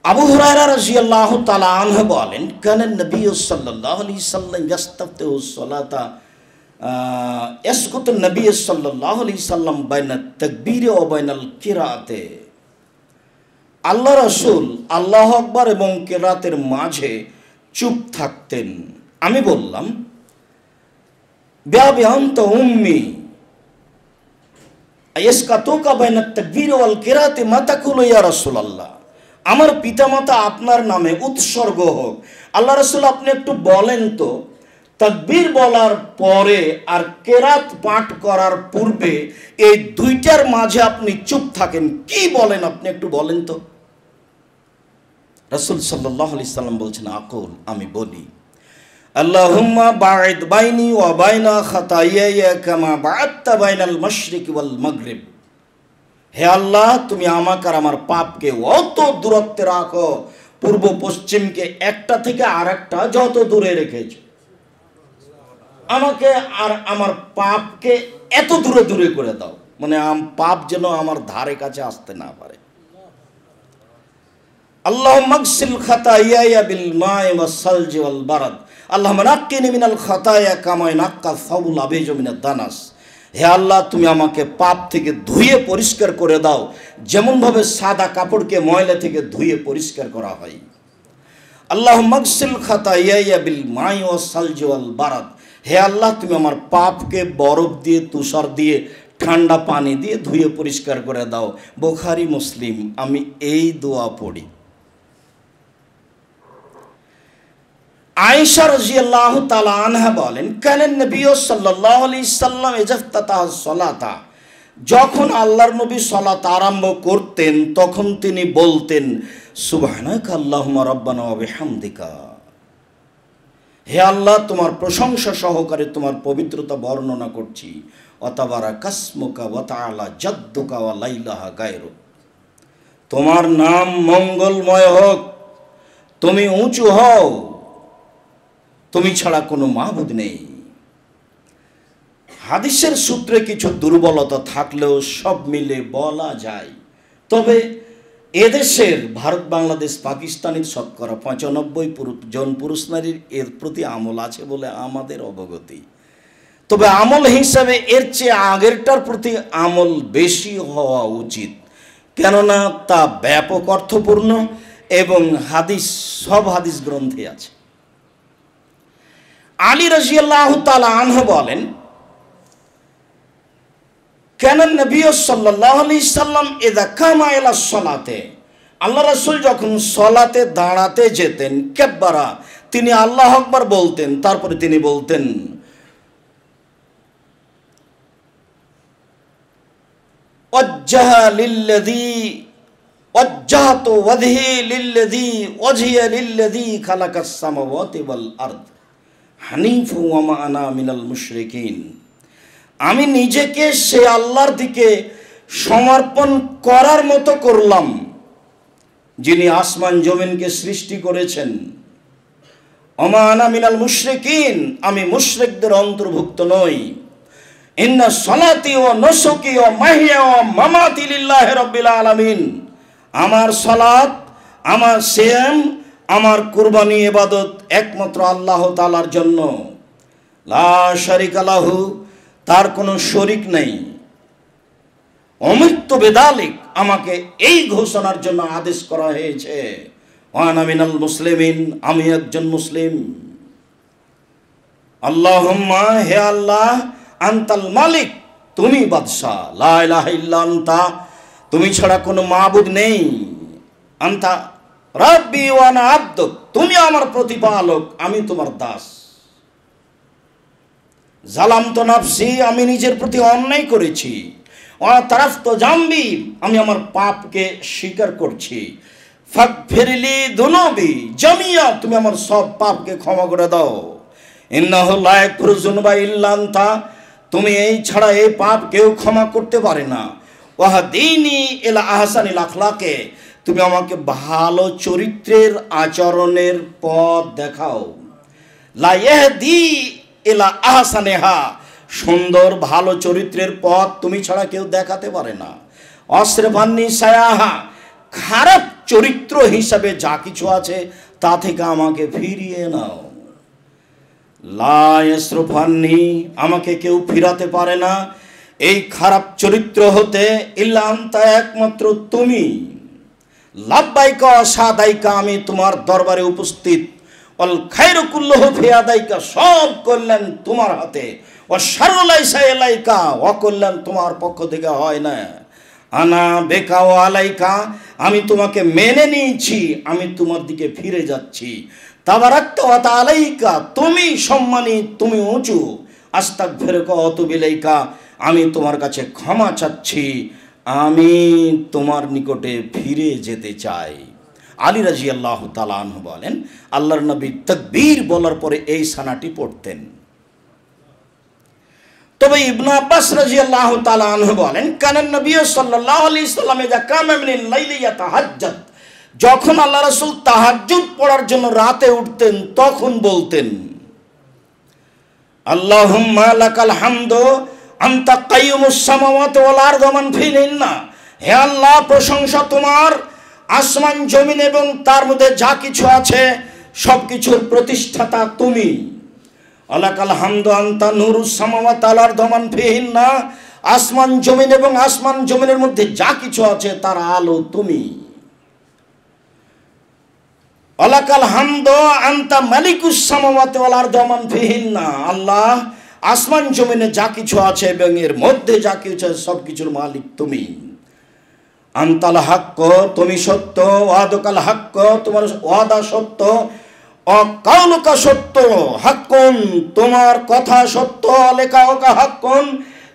আবু হুরায়রা রাদিয়াল্লাহু তাআলা আনহু বলেন, কানা নবী সাল্লাল্লাহু আলাইহি সাল্লাম ইয়াস্তাফতিহু সালাতা ইয়াসকুতু নবী সাল্লাল্লাহু আলাইহি সাল্লাম বাইনা তাকবীর ওয়া বাইনাল কিরাআতে। আল্লাহ রাসূল আল্লাহু আকবার এবং কিরাতের মাঝে চুপ থাকতেন। আমি বললাম, বিআবি আনতা উম্মি আয়াসকাতুকা বাইনা তাকবীর ওয়াল কিরাআতি মা তাকুলু ইয়া রাসূলুল্লাহ। আমার পিতামাতা আপনার নামে উৎসর্গ হোক, আল্লাহ রাসূল আপনি একটু বলেন তো, তাকবীর বলার পরে আর কেরাত পাঠ করার পূর্বে এই দুইটার মাঝে আপনি চুপ থাকেন, কি বলেন আপনি একটু বলেন তো। রাসূল সাল্লাল্লাহু আলাইহি সাল্লাম বলছেন, আকুল, আমি বলি, আল্লাহুম্মা বাঈদ বাইনি ওয়া বাইনা খাতায়ায়া কামা বা'আদতা বাইনাল মাশরিকি ওয়াল মাগরিব। হে আল্লাহ, তুমি আমাকে আর আমার পাপকে অত দূরত্বে রাখো, পূর্ব পশ্চিমকে একটা থেকে আরেকটা যত দূরে রেখেছো, আমাকে আর আমার পাপকে এত দূরে দূরে করে দাও, মানে পাপ যেন আমার ধারে কাছে আসতে না পারে। আল্লাহুম্মা আগসিল খাতায়ায়া বিল মা'i ওয়াস সালজি ওয়াল বারাদ। আল্লাহুম্মা নাক্কিনি মিনাল খাতায়া কামা ইয়ানাক্কা সাউল আবিজু মিনাদ দানাস। হে আল্লাহ, তুমি আমাকে পাপ থেকে ধুয়ে পরিষ্কার করে দাও, যেমনভাবে সাদা কাপড়কে ময়লা থেকে ধুয়ে পরিষ্কার করা হয়। আল্লাহুম্মা আগসিল খাতায়ায়া বিল মা'i ওয়াস সালজি ওয়াল বারাদ। হে আল্লাহ, তুমি আমার পাপকে বরফ দিয়ে, তুষার দিয়ে, ঠান্ডা পানি দিয়ে ধুয়ে পরিষ্কার করে দাও। বুখারী মুসলিম। আমি এই দোয়া পড়ি। আয়েশা রাদিয়াল্লাহু তাআলা আনহা বলেন, কানা নবী সাল্লাল্লাহু আলাইহি সাল্লাম ইজাফতাতাহ সালাতা। যখন আল্লাহর নবী সালাত আরম্ভ করতেন তখন তিনি বলতেন, সুবহানাকা আল্লাহুম্মা রাব্বানা ওয়া বিহামদিকা। হে আল্লাহ, তোমার প্রশংসা সহকারে তোমার পবিত্রতা বর্ণনা করছি। ওয়া তাবারাকাসমুকা ওয়া তাআলা জাদ্দুকা ওয়া লা ইলাহা গায়রুক। তোমার নাম মঙ্গলময় হোক, তুমি উঁচু হও, তুমি ছাড়া কোনো মাবুদ নেই। হাদিসের সূত্রে কিছু দুর্বলতা থাকলেও সব মিলে বলা যায়, তবে এদেশের ভারত, বাংলাদেশ, পাকিস্তানের শতকরা 95 জন পুরুষ নারীর এর প্রতি আমল আছে বলে আমাদের অবগতি। তবে আমল হিসাবে এর চেয়ে আগেরটার প্রতি আমল বেশি হওয়া উচিত, কেননা তা ব্যাপক অর্থপূর্ণ এবং হাদিস, সব হাদিস গ্রন্থে আছে। আলী রাদিয়াল্লাহু তাআলা আনহু বলেন, কানা নবী সাল্লাল্লাহু আলাইহি সাল্লাম ইযা কামা ইলা সালাতে। আল্লাহ রাসূল যখন সালাতে দাঁড়াতে যেতেন, কাব্বারা, তিনি আল্লাহু আকবার বলতেন, তারপরে তিনি বলতেন, ওয়াজ্জাহতু ওয়াজহি লিল্লাযী ওয়াজহিয়া লিল্লাযী খালাকাস সামাওয়াতি ওয়াল আরদ হানিফা ওয়া মা আনা মিনাল মুশরিকিন। আমি নিজেকে সে আল্লাহর দিকে সমর্পণ করার মতো করলাম যিনি আসমান জমিনকে সৃষ্টি করেছেন। ওয়া মা আনা মিনাল মুশরিকিন, আমি মুশরিকদের অন্তর্ভুক্ত নই। ইন্না সালাতি ওয়া নুসুকি ওয়া মাহইয়া ওয়া মামাতি লিল্লাহি রাব্বিল আলামিন। আমার সালাত, আমার সিয়াম, আমার কুরবানি, ইবাদত একমাত্র আল্লাহ তাআলার জন্য। লা শারিকা লাহু, তার কোনো শরীক নেই। অমৃত্য বেদালিক, আমাকে এই ঘোষণার জন্য আদেশ করা হয়েছে। ওয়ানা মিনাল মুসলিমিন, আমি একজন মুসলিম। আল্লাহুম্মা, হে আল্লাহ, আনতাল মালিক, তুমি বাদশাহ। লা ইলাহা ইল্লা আনতা, তুমি ছাড়া কোনো মাবুদ নেই। আনতা রাব্বি ওয়া আনা আবদুক, তুমি আমার প্রতিপালক, আমি তোমার দাস। জালামতু নাফসি, আমি নিজের প্রতি অন্যায় করেছি। ওয়া তারাফতু জামবি, আমি আমার পাপকে স্বীকার করছি। ফাগফিরলি যুনুবি জামিয়া, তুমি আমার সব পাপকে ক্ষমা করে দাও। ইন্নাহু লা ইয়াগফিরু যুনুবা ইল্লা আনতা, তুমি এই ছাড়া এই পাপ কেউ ক্ষমা করতে পারে না। ওয়াহদিনি ইলা আহসানিল আখলাকে, তুমি আমাকে ভালো চরিত্রের, আচরণের পথ দেখাও। লা ইয়াহদি ইলা আহসানিহা, সুন্দর ভালো চরিত্রের পথ তুমি ছাড়া কেউ দেখাতে পারে না। অসরিফান্নি সায়াহা, খারাপ চরিত্র হিসাবে যা কিছু আছে তা থেকে আমাকে ফিরিয়ে নাও। লা ইয়াসরুফান্নি, আমাকে কেউ ফিরাতে পারে না এই খারাপ চরিত্র হতে, ইল্লা আনতা, একমাত্র তুমি। লাব্বাইকা সাদাইকা, আমি তোমার দরবারে উপস্থিত। অল খায়রু কুল্লুহু ফি ইয়াদাইকা, সব কল্যাণ তোমার হাতে। ও শাররু লাইসা ইলাইকা, অকল্যাণ তোমার পক্ষ থেকে হয় না। আনা বেকা ও আলাইকা, আমি তোমাকে মেনে নিয়েছি, আমি তোমার দিকে ফিরে যাচ্ছি। তাবারাকতা ওয়া তাআলাইকা, তুমি সম্মানী, তুমি উঁচু। আস্তাগফিরুকা ওয়া আতুবু ইলাইকা, আমি তোমার কাছে ক্ষমা চাচ্ছি, আমি তোমার নিকটে ফিরে যেতে চাই। আলী রাদিয়াল্লাহু তাআলা আনহু বলেন, আল্লাহর নবী তাকবীর বলার পরে এই সানাটি পড়তেন। তবে ইবনে আব্বাস রাদিয়াল্লাহু তাআলা আনহু বলেন, কানান নবী সাল্লাল্লাহু আলাইহি ওয়াসাল্লাম ইযা কামা মিনাল লাইলি ইয়াতাহাজ্জাদ, যখন আল্লাহ রাসূল তাহাজ্জুদ পড়ার জন্য রাতে উঠতেন তখন বলতেন, আল্লাহুম্মা লাকাল হামদু আনতা কাইয়ুমুস সামাওয়াতি ওয়াল আরদি ওয়া মান ফিহিন্না, হে আল্লাহ প্রশংসা তোমার, আসমান জমিন এবং তার মধ্যে যা কিছু আছে সব কিছুর প্রতিষ্ঠাতা তুমি। আলাকাল হামদু আনতা নূরুস সামাওয়াতি ওয়াল আরদি ওয়া মান ফিহিন্না, আসমান জমিন এবং আসমান জমিনের মধ্যে যা কিছু আছে তার আলো তুমি। আলাকাল হামদু আনতা মালিকুস সামাওয়াতি ওয়াল আরদি ওয়া মান ফিহিন্না, আল্লাহ আসমান জমিনে যা কিছু আছে এবং এর মধ্যে যা কিছু আছে সব কিছুর মালিক তুমি। আনতাল হাক্ক, তুমি সত্য। ওয়াদুকাল হাক্ক, তোমার ওয়াদা সত্য। অকাউলুকা সত্য। হাক্কুন, তোমার কথা সত্য। লেকাউকা হাক্কুন,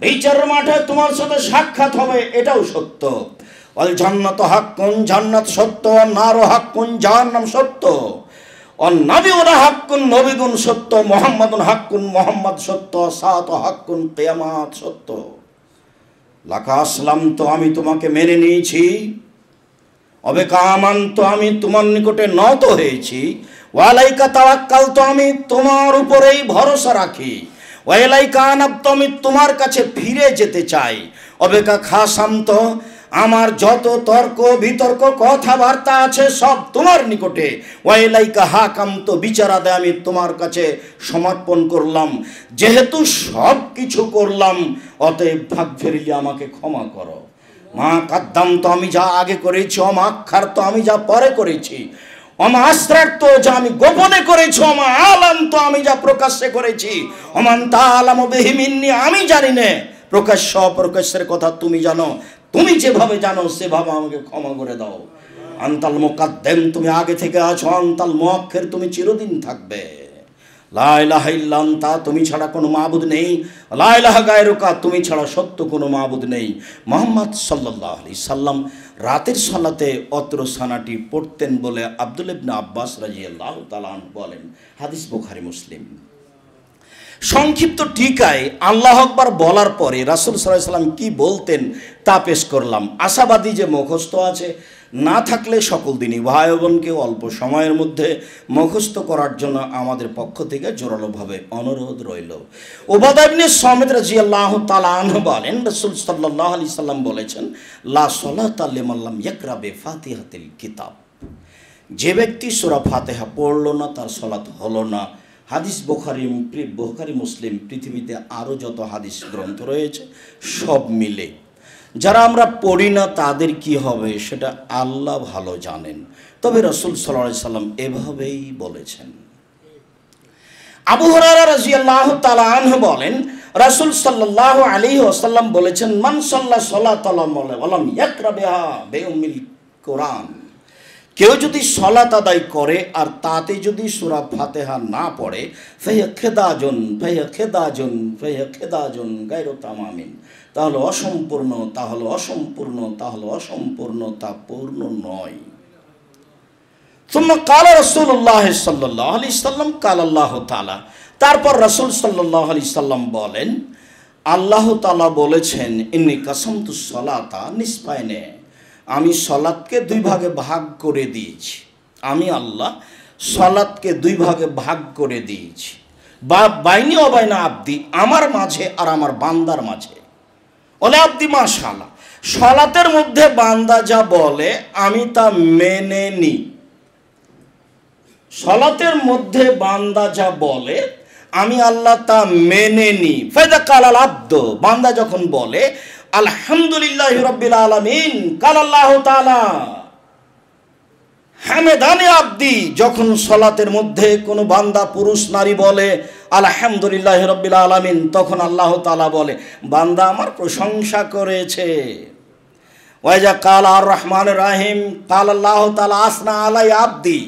বিচারের মাঠে তোমার সাথে সাক্ষাৎ হবে, এটাও সত্য। অল জান্নাত হাক্কুন, জান্নাত সত্য। নার হাক্কুন, জাহান্নাম সত্য। অন্নাবিউনা হাক্কুন, নবীগুণ সত্য। মুহাম্মাদুন হাক্কুন, মুহাম্মদ সত্য। সাত হাক্কুন, কিয়ামত সত্য। লাকা আসলাম, তো আমি তোমাকে মেনে নিয়েছি। অবেকা আমান, তো আমি তোমার নিকটে নত হয়েছি। ওয়ালাইকা তাওয়াক্কাল, তো আমি তোমার উপরেই ভরসা রাখি। ওয়ালাইকা আনাব, তো আমি তোমার কাছে ফিরে যেতে চাই। অবেকা খাসাম, তো আমার যত তর্ক বিতর্ক কথাবার্তা আছে সব তোমার নিকটে। ওয়াইলাইকা হাকাম, তো বিচারাদে আমি তোমার কাছে সমর্পণ করলাম। যেহেতু সব কিছু করলাম, অতএব ভাগ ফেরিলে আমাকে ক্ষমা করো। মা কাদ্দাম, তো আমি যা আগে করেছি। অমা আক্ষার, তো আমি যা পরে করেছি। অমা আসরার, তো যা আমি গোপনে করেছি। অমা আলাম, তো আমি যা প্রকাশ্যে করেছি। অমান তা আলাম বিহি মিন্নি, আমি জানি না, প্রকাশ্য অপ্রকাশ্যের কথা তুমি জানো। তুমি যেভাবে জানো সেভাবে আমাকে ক্ষমা করে দাও। আনতাল মুকাদ্দেম, তুমি আগে থেকে আছো। আনতাল মুআক্খির, তুমি চিরদিন থাকবে। লা ইলাহা ইল্লা আনতা, তুমি ছাড়া কোনো মাবুদ নেই। লা ইলাহা গায়রুকা, তুমি ছাড়া সত্য কোনো মাবুদ নেই। মুহাম্মদ সাল্লাল্লাহু আলাইহি সাল্লাম রাতের সালাতে অত্র সানাটি পড়তেন বলে আব্দুল্লাহ ইবনে আব্বাস রাদিয়াল্লাহু তাআলা আনহু বলেন। হাদিস বুখারী মুসলিম। সংক্ষিপ্ত টিকায় আল্লাহু আকবার বলার পরে রাসূল সাল্লাল্লাহু আলাইহি সাল্লাম কি বলতেন তা পেশ করলাম। আশাবাদী যে মুখস্থ আছে, না থাকলে সকল দিনই ভাই বোনকে অল্প সময়ের মধ্যে মুখস্থ করার জন্য আমাদের পক্ষ থেকে জোরালোভাবে অনুরোধ রইল। উবাদা ইবনে সামিত রাদিয়াল্লাহু তাআলা আনহু বলেন, রাসূল সাল্লাল্লাহু আলাইহি সাল্লাম বলেছেন, লা সালাতা লিমান লাম ইয়াকরা বিফাতিহাতিল কিতাব, যে ব্যক্তি সূরা ফাতিহা পড়ল না তার সালাত হলো না। হাদিস বুখারী মুসলিম, পৃথিবীতে আরও যত হাদিস গ্রন্থ রয়েছে সব মিলে যারা আমরা পড়ি না তাদের কি হবে সেটা আল্লাহ ভালো জানেন। তবে রাসূল সাল্লাল্লাহু আলাইহি সাল্লাম এভাবেই বলেছেন। আবু হুরায়রা রাদিয়াল্লাহু তাআলা আনহু বলেন, রাসূল সাল্লাল্লাহু আলাইহি ওয়াসাল্লাম বলেছেন, মান সাল্লা সালাতাল ওয়ালাম ইয়াকরা বিহা বিউমিল কোরআন, কেউ যদি সলাত আদায় করে আর তাতে যদি সূরা ফাতিহা না পড়ে, ফাহিয়া খেদাজুন গায়রু তামামিন, তাহলে অসম্পূর্ণ, তা পূর্ণ নয়। সুম্মা ক্বালা রাসূলুল্লাহ সাল্লাল্লাহু আলাইহি সাল্লাম ক্বালা আল্লাহু তাআলা, তারপর রাসূল সাল্লাল্লাহু আলাইহি সাল্লাম বলেন, আল্লাহ তাআলা বলেছেন, ইন্নী কাসামতুস সালাতা নিসফাইনে, আমি সলাতকে দুই ভাগে ভাগ করে দিয়েছি। আমি আল্লাহ সলাতকে দুই ভাগে ভাগ করে দিয়েছি। বাইনি ও বাইনা আব্দি, আমার মাঝে আর আমার বান্দার মাঝে। ওলে আব্দি মাশাআল্লাহ সালাতের মধ্যে বান্দা যা বলে আমি তা মেনে নিই। সালাতের মধ্যে বান্দা যা বলে আমি আল্লাহ তা মেনে নিই। ফাইদা কালাল আব্দ, বান্দা যখন বলে আলহামদুলিল্লাহি রাব্বিল আলামিন, কাল আল্লাহু তাআলা হামেদানি আব্দি, যখন সালাতের মধ্যে কোনো বান্দা পুরুষ নারী বলে আলহামদুলিল্লাহি রাব্বিল আলামিন, তখন আল্লাহ তাআলা বলে বান্দা আমার প্রশংসা করেছে। ওয়াইজা কাল আর রহমান রাহিম, কাল আল্লাহ তাআলা আসনা আলাই আব্দি,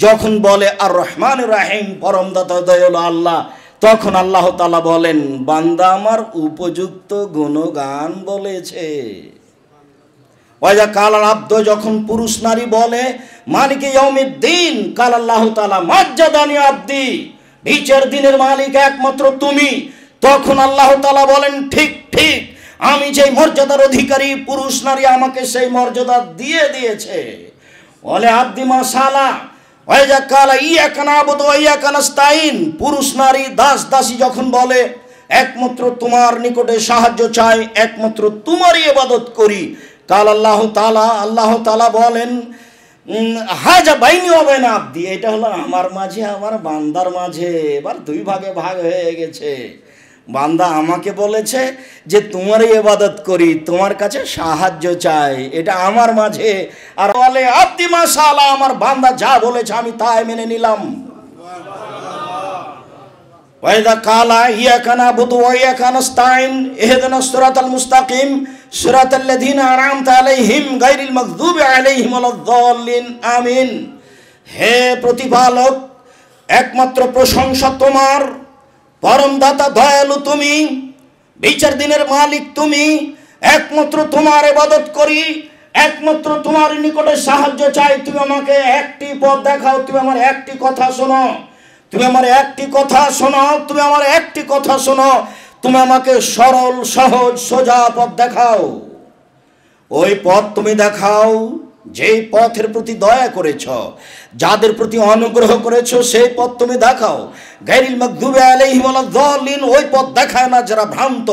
যখন বলে আর রহমান রাহিম, পরম দাতা দয়ালু আল্লাহ, তখন আল্লাহ তাআলা বলেন বান্দা আমার উপযুক্ত গুণগান বলেছে। ওয়াইজা কাল আল আব্দ, যখন পুরুষ নারী বলে মালিকে ইয়াউমিদ্দিন, কাল আল্লাহ তাআলা মাজ্জাদানি আব্দি, বিচার দিনের মালিক একমাত্র তুমি, তখন আল্লাহ তাআলা বলেন ঠিক ঠিক, আমি যে মর্যাদার অধিকারী পুরুষ নারী আমাকে সেই মর্যাদা দিয়ে দিয়েছে। ওয়ালে আব্দি মা সালা, ওয়াইজা কালা ইয়াকা নাবুদু ওয়া ইয়াকা নাস্তাইন, পুরুষ নারী দাস দাসী যখন বলে একমাত্র তোমার নিকটে সাহায্য চাই, একমাত্র তোমারই ইবাদত করি, কাল আল্লাহ তাআলা বলেন হাজা বাইনি হবে না আব্দি, এটা হলো আমার মাঝে আমার বান্দার মাঝে, এবার দুই ভাগে ভাগ হয়ে গেছে। বান্দা আমাকে বলেছে যে তোমারই ইবাদত করি, তোমার কাছে সাহায্য চাই, এটা আমার মাঝে, আর বলে আব্দি মাশাআল্লাহ, আমার বান্দা যা বলেছে আমি তাই মেনে নিলাম। ওয়াইদা কালা ইয়াকা নাবুদু ওয়া ইয়াকা নাস্তাইন, ইহদিনাস সিরাতাল মুস্তাকিম, সিরাতাল লাযিনা আন'আমতা আলাইহিম গায়রিল মাগযুবি আলাইহিম ওয়ালাদ-দাল্লিন, আমিন। হে প্রতিপালক, একমাত্র প্রশংসা তোমার, পরম দাতা দয়ালু তুমি, বিচার দিনের মালিক তুমি, একমাত্র তোমার ইবাদত করি, একমাত্র তোমার নিকটে সাহায্য চাই। তুমি আমাকে একটি পথ দেখাও, তুমি আমার একটি কথা শোনো, তুমি আমার একটি কথা শোনো, তুমি আমার একটি কথা শোনো, তুমি আমাকে সরল সহজ সোজা পথ দেখাও। ওই পথ তুমি দেখাও যেই পথের প্রতি দয়া করেছ, যাদের প্রতি অনুগ্রহ করেছ, সেই পথ তুমি দেখাও। গায়রিল মাগযুবি আলাইহিম ওয়ালাদ-দাল্লিন, ওই পথ দেখায় না যারা ভ্রান্ত,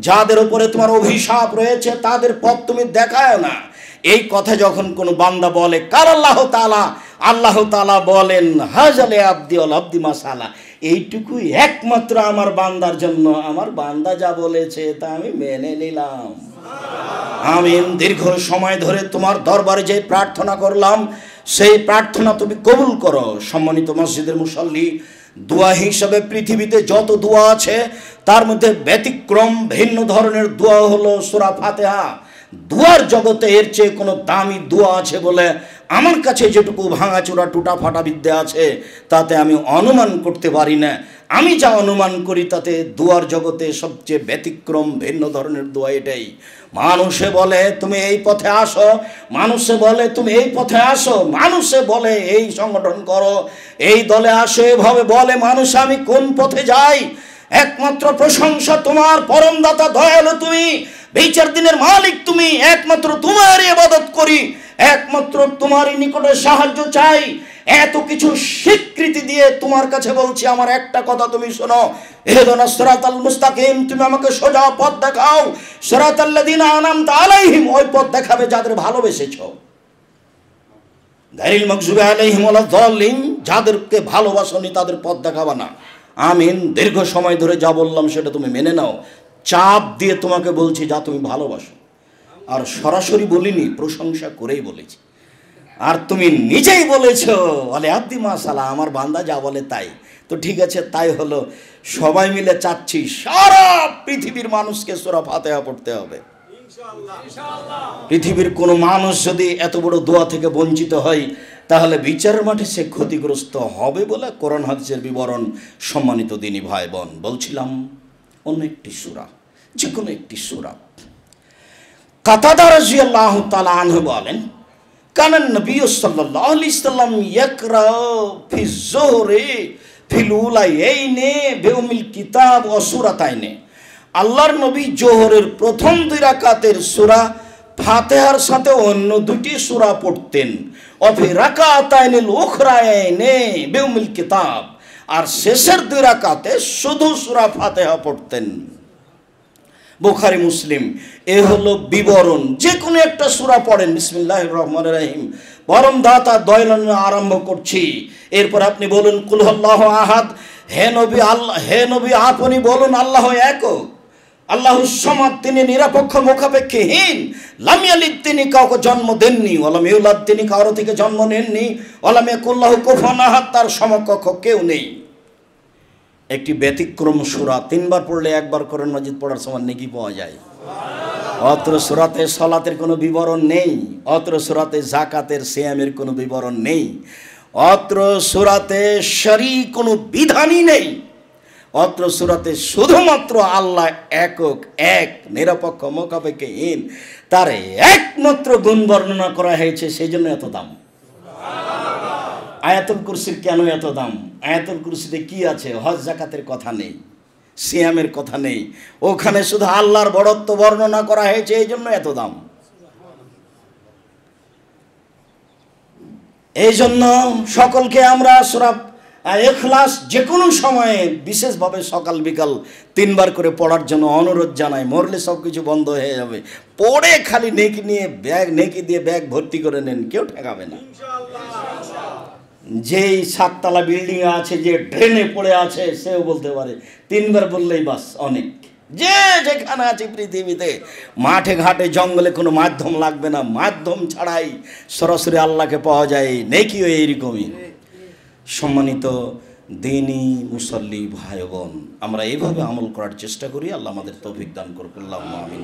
যাদের উপরে তোমার অভিশাপ রয়েছে তাদের পথ তুমি দেখায় না। এই কথা যখন কোনো বান্দা বলে, কাল আল্লাহ তাআলা বলেন হাজালে আব্দি ওয়াল আব্দি মাসালা, এইটুকুই একমাত্র আমার বান্দার জন্য, আমার বান্দা যা বলেছে তা আমি মেনে নিলাম। আমিন। দীর্ঘ সময় ধরে তোমার দরবারে যে প্রার্থনা করলাম সেই প্রার্থনা তুমি কবুল করো। সম্মানিত মসজিদের মুসল্লি, দোয়া হিসাবে পৃথিবীতে যত দোয়া আছে তার মধ্যে ব্যতিক্রম ভিন্ন ধরনের দোয়া হলো সূরা ফাতিহা। দোয়ার জগতে এর চেয়ে কোনো দামি দোয়া আছে বলে আমার কাছে যেটুকু ভাঙাচোরা টুটা ফাটা বিদ্যা আছে তাতে আমি অনুমান করতে পারি না। আমি যা অনুমান করি তাতে দোয়ার জগতে সবচেয়ে ব্যতিক্রম ভিন্ন ধরনের দোয়া এটাই। মানুষে বলে তুমি এই পথে আসো, মানুষে বলে তুমি এই পথে আসো, মানুষে বলে এই সংগঠন করো, এই দলে আসো, এভাবে বলে মানুষ। আমি কোন পথে যাই? একমাত্র প্রশংসা তোমার, পরম দাতা দয়ালু তুমি, বিচার দিনের মালিক তুমি, একমাত্র তোমারই ইবাদত করি, একমাত্র তোমারই নিকটে সাহায্য চাই। এত কিছু স্বীকৃতি দিয়ে তোমার কাছে বলছি আমার একটা কথা তুমি শোনো, ইহদিনাস সিরাতাল মুস্তাকিম, তুমি আমাকে সোজা পথ দেখাও। সিরাতাল লাযিনা আন'আমতা আলাইহিম, ওই পথ দেখাবে যাদের ভালোবেসেছো। গায়রিল মাগযুবি আলাইহিম ওয়ালাদ-দাল্লিন, যাদেরকে ভালোবাসোনি তাদের পথ দেখাবা না। আমিন। দীর্ঘ সময় ধরে যা বললাম সেটা তুমি মেনে নাও। চাপ দিয়ে তোমাকে বলছি যা তুমি ভালোবাসো, আর সরাসরি বলিনি, প্রশংসা করেই বলেছি। আর তুমি নিজেই বলেছ বলে আব্দি মাশাআল্লাহ, আমার বান্দা যা বলে তাই। তো ঠিক আছে, তাই হলো। সবাই মিলে চাচ্ছি সারা পৃথিবীর মানুষকে সূরা ফাতিহা পড়তে হবে। পৃথিবীর কোনো মানুষ যদি এত বড় দোয়া থেকে বঞ্চিত হয় তাহলে বিচারের মাঠে সে ক্ষতিগ্রস্ত হবে বলে কোরআন হাদিসের বিবরণ। সম্মানিত দিনী ভাই বোন, বলছিলাম অন্য একটি সূরা, যে কোনো একটি সূরা। কাতাদা রাদিয়াল্লাহু তাআলা আনহু বলেন, কানান নবী সাল্লাল্লাহু আলাইহি সাল্লাম ইয়াকরা ফি যুহরি ফিল উলাইয়াইনি বিউমিল কিতাব ওয়া সূরাতাইনি। আল্লাহর নবী জোহরের প্রথম দুই রাকাতের সূরা ফাতিহার সাথে অন্য দুটি সূরা পড়তেন। অফি রাকাতাইনিল উখরাইনি বিউমিল কিতাব, আর শেষের দুই রাকাতে শুধু সূরা ফাতিহা পড়তেন। বুখারী মুসলিম। এ হলো বিবরণ। যে কোনো একটা সূরা পড়েন, বিসমিল্লাহির রহমানির রহিম, পরম দাতা দয়ালু আরম্ভ করছি, এরপর আপনি বলুন কুল হুয়াল্লাহু আহাদ। হে নবী আল্লাহ, হে নবী আপনি বলুন আল্লাহ একক, আল্লাহুস সামাদ, তিনি নিরপেক্ষ মুখাপেক্ষীহীন। লাম ইয়ালিদ, তিনি কাউকে জন্ম দেননি, ওয়ালাম ইউলাদ, তিনি কারো থেকে জন্ম নেননি, ওয়ালাম ইয়াকুল লাহু কুফুয়ান আহাদ, তার সমকক্ষ কেউ নেই। একটি ব্যতিক্রম সূরা, 3 বার পড়লে 1 বার কোরআন মাজিদ পড়ার সমান নেকি পাওয়া যায়। অত্র সূরাতে সালাতের কোনো বিবরণ নেই, অত্র সূরাতে যাকাতের সিয়ামের কোনো বিবরণ নেই, অত্র সূরাতে শরী কোনো বিধানই নেই। অত্র সূরাতে শুধুমাত্র আল্লাহ একক, এক, নিরপেক্ষ মুখাপেক্ষীহীন, তার একমাত্র গুণ বর্ণনা করা হয়েছে, সেই জন্য এত দাম। আয়াতুল কুরসির কেন এত দাম? আয়াতুল কুরসিতে কি আছে? হজ যাকাতের কথা নেই, সিয়ামের কথা নেই, ওখানে শুধু আল্লাহর বড়ত্ব বর্ণনা করা হয়েছে, এই জন্য এত দাম। এই জন্য সকলকে আমরা সূরা ইখলাস যে কোনো সময়ে বিশেষভাবে সকাল বিকাল 3 বার করে পড়ার জন্য অনুরোধ জানাই। মরলে সব কিছু বন্ধ হয়ে যাবে, পড়ে খালি নেকি নিয়ে ব্যাগ, নেকি দিয়ে ব্যাগ ভর্তি করে নেন, কেউ ঠেকাবে না। যেই 7 তলা বিল্ডিং আছে, যে ড্রেনে পড়ে আছে, সেও বলতে পারে 3 বার বললেই বাস অনেক। যে যেখানে আছে পৃথিবীতে, মাঠে ঘাটে জঙ্গলে কোনো মাধ্যম লাগবে না, মাধ্যম ছাড়াই সরাসরি আল্লাহকে পাওয়া যায়। নেকিও এইরকমই। সম্মানিত দ্বীনি মুসল্লি ভাই বোন, আমরা এইভাবে আমল করার চেষ্টা করি। আল্লাহ আমাদের তৌফিক দান করুন। আল্লাহুম্মা আমিন।